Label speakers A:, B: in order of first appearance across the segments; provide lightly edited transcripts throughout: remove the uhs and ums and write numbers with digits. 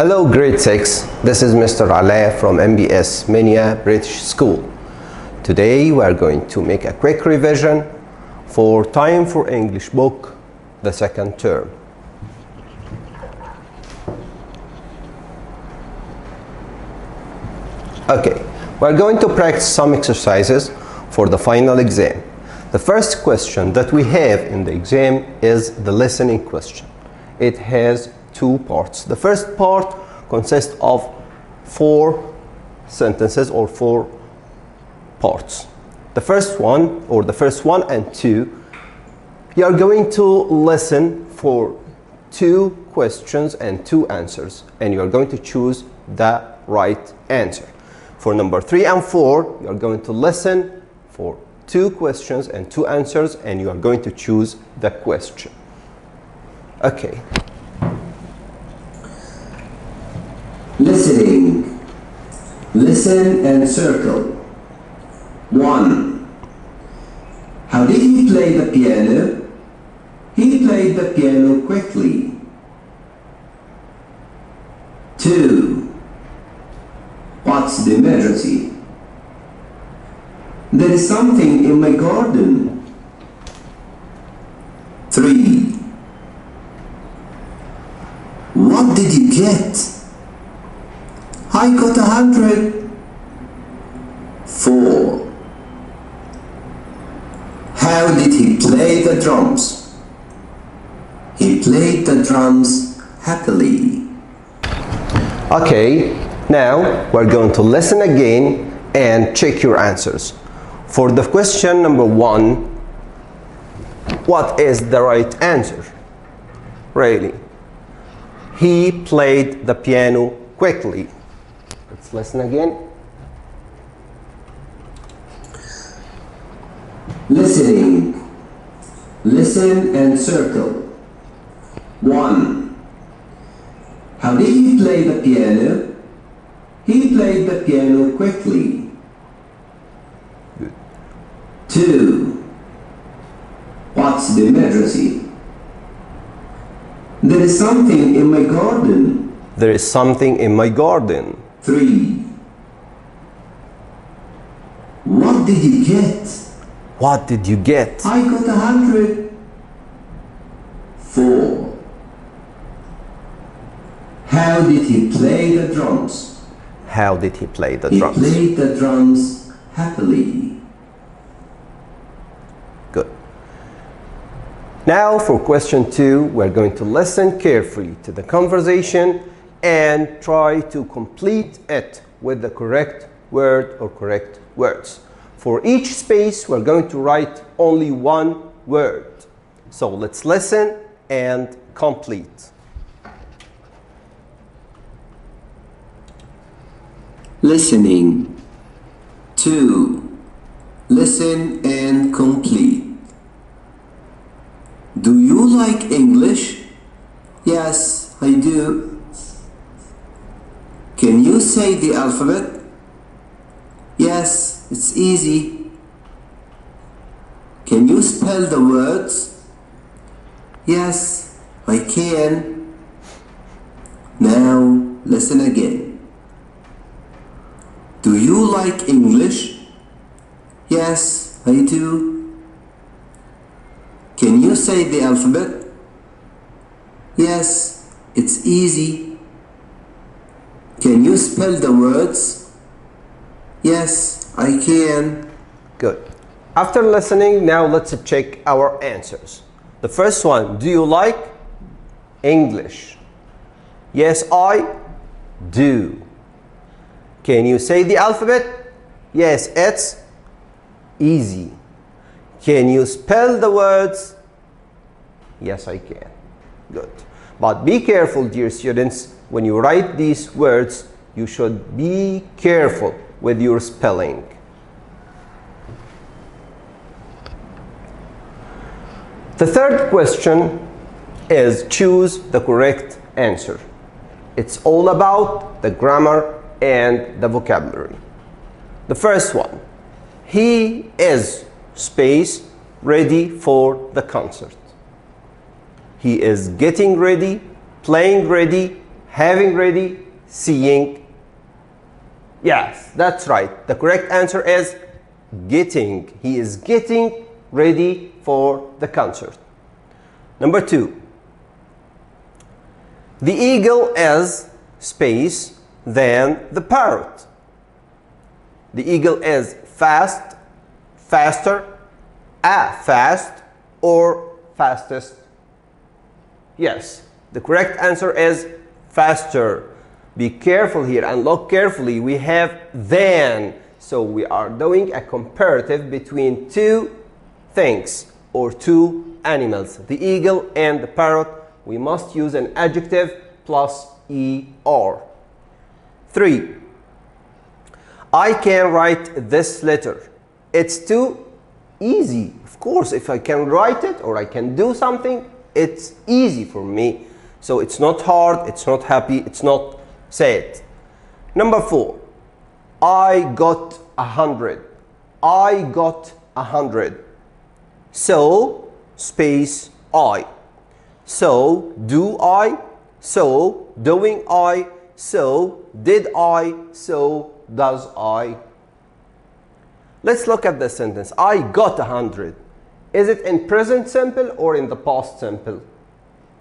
A: Hello grade 6, this is Mr. Alaa from MBS Minya British School. Today we are going to make a quick revision for Time for English book, the second term. Okay, we are going to practice some exercises for the final exam. The first question that we have in the exam is the listening question. It has two parts. The first part consists of 4 sentences or 4 parts. The first one and 2, you are going to listen for 2 questions and 2 answers, and you are going to choose the right answer. For number 3 and 4, you are going to listen for 2 questions and 2 answers, and you are going to choose the question. Okay.
B: Listening. Listen and circle. 1. How did he play the piano? He played the piano quickly. 2. What's the emergency? There is something in my garden. 3. What did you get? I got 100. 4. How did he play the drums? He played the drums happily.
A: Okay, now we're going to listen again and check your answers. For the question number 1, what is the right answer? Really? He played the piano quickly. Let's listen again.
B: Listening. Listen and circle. 1. How did he play the piano? He played the piano quickly.
A: Good.
B: 2. What's the emergency? There is something in my garden.
A: There is something in my garden.
B: 3. What did you get?
A: What did you get?
B: I got 100. 4. How did he play the drums?
A: How did he play the
B: He
A: drums?
B: played the drums happily.
A: Good. Now for question 2, we're going to listen carefully to the conversation and try to complete it with the correct word or correct words. For each space, we're going to write only 1 word. So let's listen and complete.
B: Listening. 2. Listen and complete. Do you like English? Yes, I do. Can you say the alphabet? Yes, it's easy. Can you spell the words? Yes, I can. Now, listen again. Do you like English? Yes, I do. Can you say the alphabet? Yes, it's easy. Can you spell the words? Yes, I can.
A: Good. After listening, now let's check our answers. The first one, do you like English? Yes, I do. Can you say the alphabet? Yes, it's easy. Can you spell the words? Yes, I can. Good. But be careful, dear students, when you write these words, you should be careful with your spelling. The third question is choose the correct answer. It's all about the grammar and the vocabulary. The first one, he is space ready for the concert. He is getting ready, playing ready, having ready, seeing. Yes, that's right. The correct answer is getting. He is getting ready for the concert. Number 2. The eagle is space than the parrot. The eagle is fast, faster, fast, or fastest. Yes, the correct answer is faster. Be careful here and look carefully. We have than. So we are doing a comparative between two things or two animals, the eagle and the parrot. We must use an adjective plus er. 3. I can write this letter. It's too easy. Of course, if I can write it or I can do something, it's easy for me. So it's not hard, it's not happy, it's not sad. Number 4. I got 100. I got 100. So, space I. So, do I. So, doing I. So, did I. So, does I. Let's look at this sentence. I got 100. Is it in present simple or in the past simple?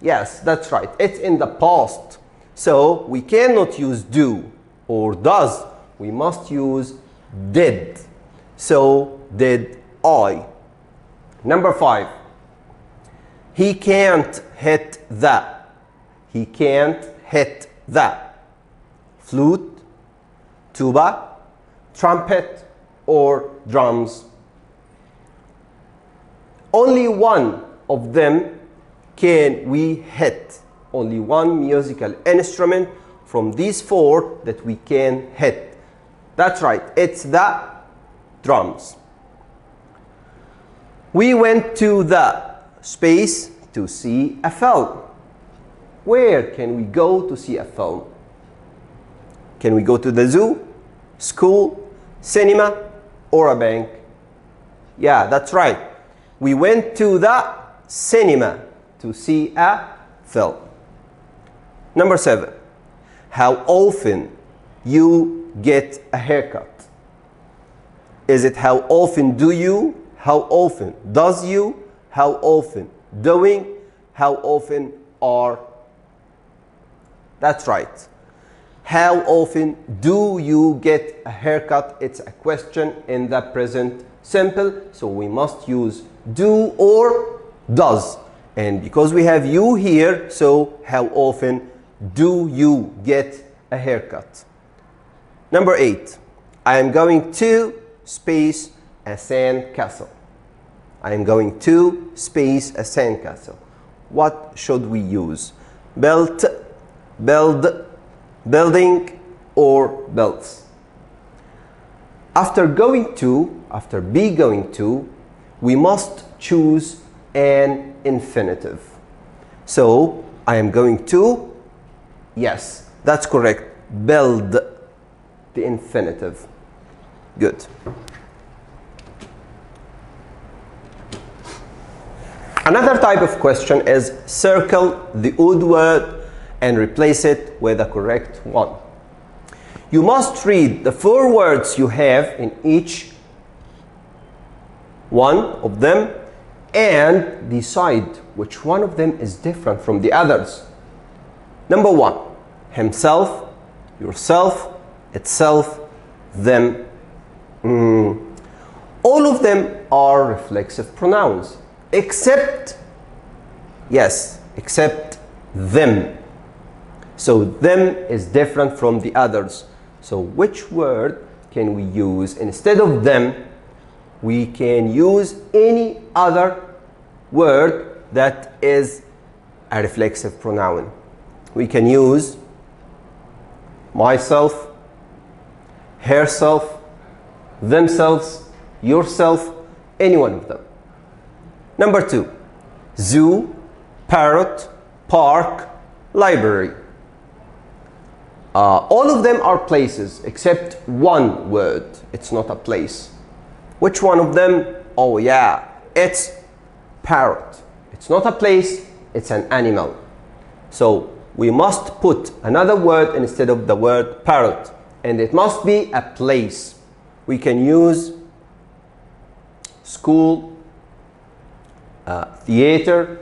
A: Yes, that's right. It's in the past. So, we cannot use do or does. We must use did. So, did I. Number 5. He can't hit that. He can't hit that. Flute, tuba, trumpet, or drums. Only one of them can we hit. Only one musical instrument from these 4 that we can hit. That's right, it's the drums. We went to the space to see a film. Where can we go to see a film? Can we go to the zoo, school, cinema, or a bank? Yeah, that's right. We went to the cinema to see a film. Number 7. How often you get a haircut? Is it how often do you? How often does you? How often doing? How often are? That's right. How often do you get a haircut? It's a question in the present simple, so we must use do or does. And because we have you here, so how often do you get a haircut? Number 8. I am going to space a sand castle. I am going to space a sand castle. What should we use? Built, build, building, or builds. After going to, after be going to, we must choose an infinitive. So, I am going to, yes, that's correct, build, the infinitive. Good. Another type of question is circle the odd word and replace it with a correct one. You must read the 4 words you have in each one of them and decide which one of them is different from the others. Number 1, himself, yourself, itself, them. All of them are reflexive pronouns except, yes, except them. So them is different from the others. So which word can we use instead of them? We can use any other word that is a reflexive pronoun. We can use myself, herself, themselves, yourself, any one of them. Number 2, zoo, parrot, park, library. All of them are places except one word. It's not a place. Which one of them? Oh yeah, it's parrot. It's not a place, it's an animal. So we must put another word instead of the word parrot, and it must be a place. We can use school, theater,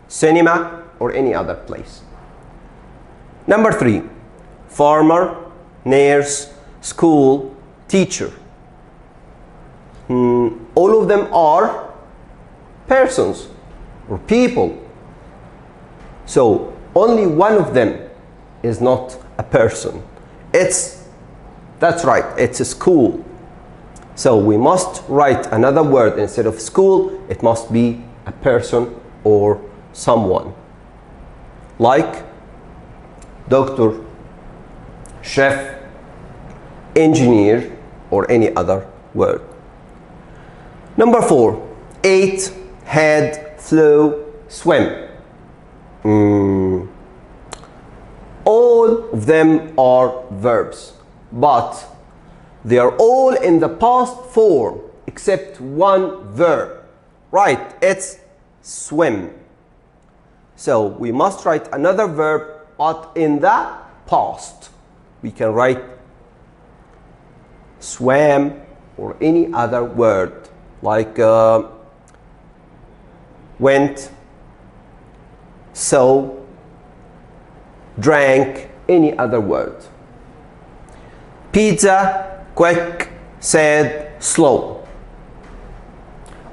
A: cinema, or any other place. Number 3, farmer, nurse, school, teacher. All of them are persons or people. So only one of them is not a person. That's right, it's a school. So we must write another word instead of school. It must be a person or someone. Like doctor, chef, engineer, or any other word. Number 4, ate, had, flew, swim. All of them are verbs, but they are all in the past form except one verb. Right, it's swim. So we must write another verb, but in the past. We can write swam or any other word like went, saw, drank, any other word. Pizza, quick, sad, slow.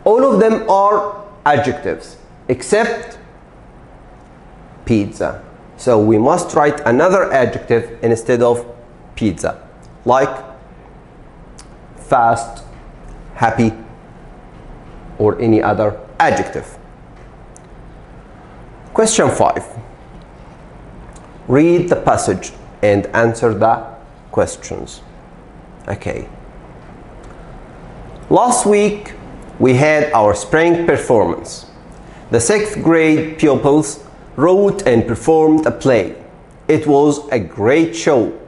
A: All of them are adjectives except pizza. So we must write another adjective instead of pizza, like fast, happy, or any other adjective. Question 5. Read the passage and answer the questions. Okay. Last week we had our spring performance. The 6th grade pupils wrote and performed a play. It was a great show.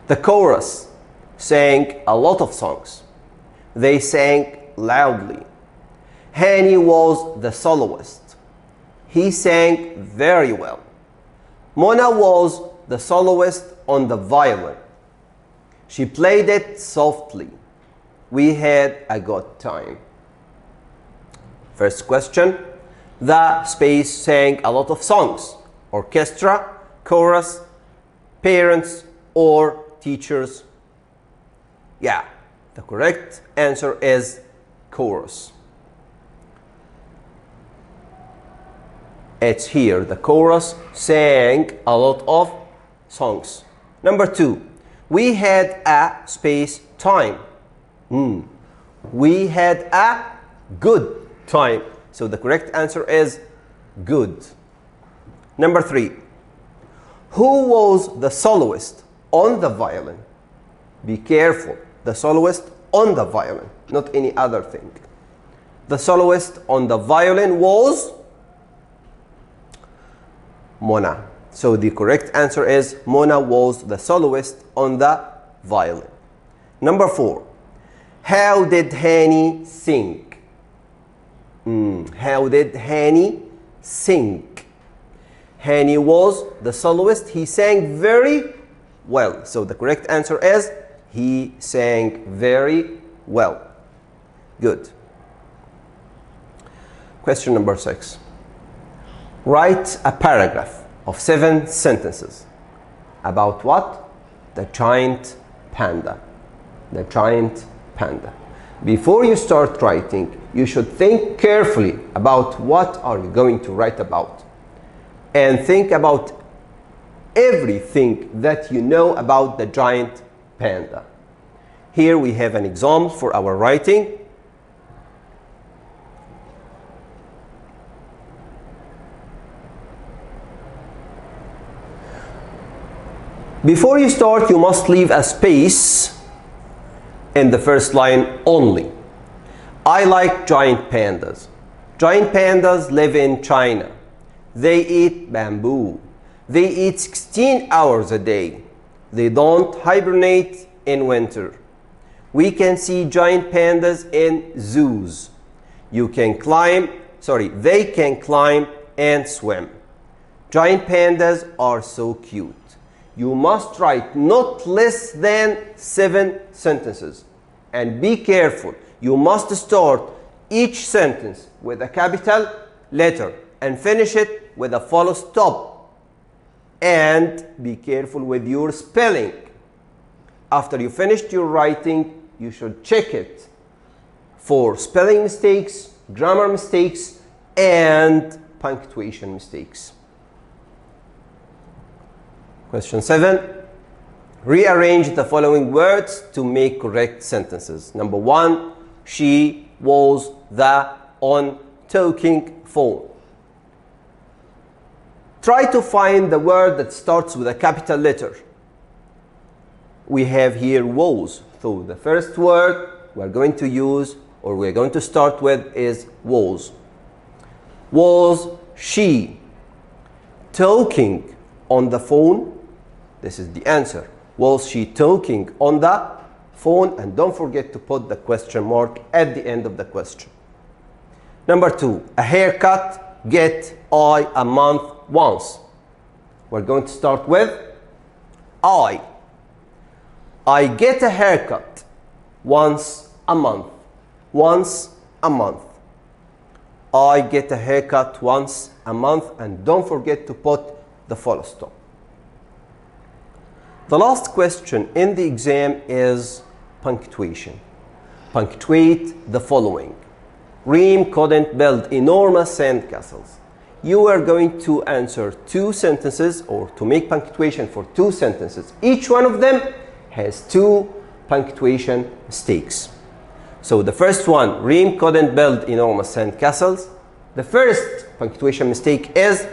A: The chorus sang a lot of songs. They sang loudly. Hani was the soloist. He sang very well. Mona was the soloist on the violin. She played it softly. We had a good time. First question. The space sang a lot of songs. Orchestra, chorus, parents, or teachers. Yeah, the correct answer is chorus. It's here. The chorus sang a lot of songs. Number 2. We had a space time. We had a good time. So the correct answer is good. Number 3. Who was the soloist on the violin? Be careful. The soloist on the violin, not any other thing. The soloist on the violin was Mona. So the correct answer is Mona was the soloist on the violin. Number 4. How did Hani sing? How did Hani sing? Hani was the soloist. He sang very well. So the correct answer is he sang very well. Good. Question number 6. Write a paragraph of 7 sentences. About what? The giant panda. The giant panda. Before you start writing, you should think carefully about what are you going to write about. And think about everything that you know about the giant panda. Here we have an example for our writing. Before you start, you must leave a space in the first line only. I like giant pandas. Giant pandas live in China. They eat bamboo. They eat 16 hours a day. They don't hibernate in winter. We can see giant pandas in zoos. They can climb and swim. Giant pandas are so cute. You must write not less than 7 sentences. And be careful, you must start each sentence with a capital letter and finish it with a full stop. And be careful with your spelling. After you finished your writing, you should check it for spelling mistakes, grammar mistakes, and punctuation mistakes. Question 7. Rearrange the following words to make correct sentences. Number 1, she was on talking phone. Try to find the word that starts with a capital letter. We have here was. So the first word we're going to use or we're going to start with is was. Was she talking on the phone? This is the answer. Was she talking on the phone? And don't forget to put the question mark at the end of the question. Number 2, a haircut, get I a month once. We're going to start with I. I get a haircut once a month. Once a month. I get a haircut once a month, and don't forget to put the full stop. The last question in the exam is punctuation. Punctuate the following. Reem couldn't build enormous sandcastles. You are going to answer 2 sentences or to make punctuation for 2 sentences. Each one of them has 2 punctuation mistakes. So the first one, Reem couldn't build enormous sandcastles. The first punctuation mistake is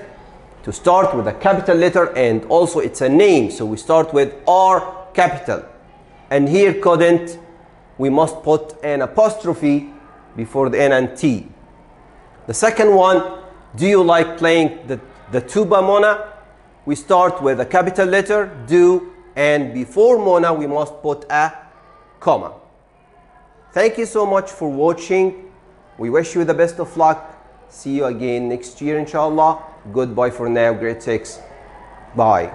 A: to start with a capital letter, and also it's a name, so we start with R capital. And here couldn't, we must put an apostrophe before the N and T. The second one, do you like playing the tuba, Mona? We start with a capital letter, do, and before Mona we must put a comma. Thank you so much for watching. We wish you the best of luck. See you again next year, inshallah. Goodbye for now, grade 6. Bye.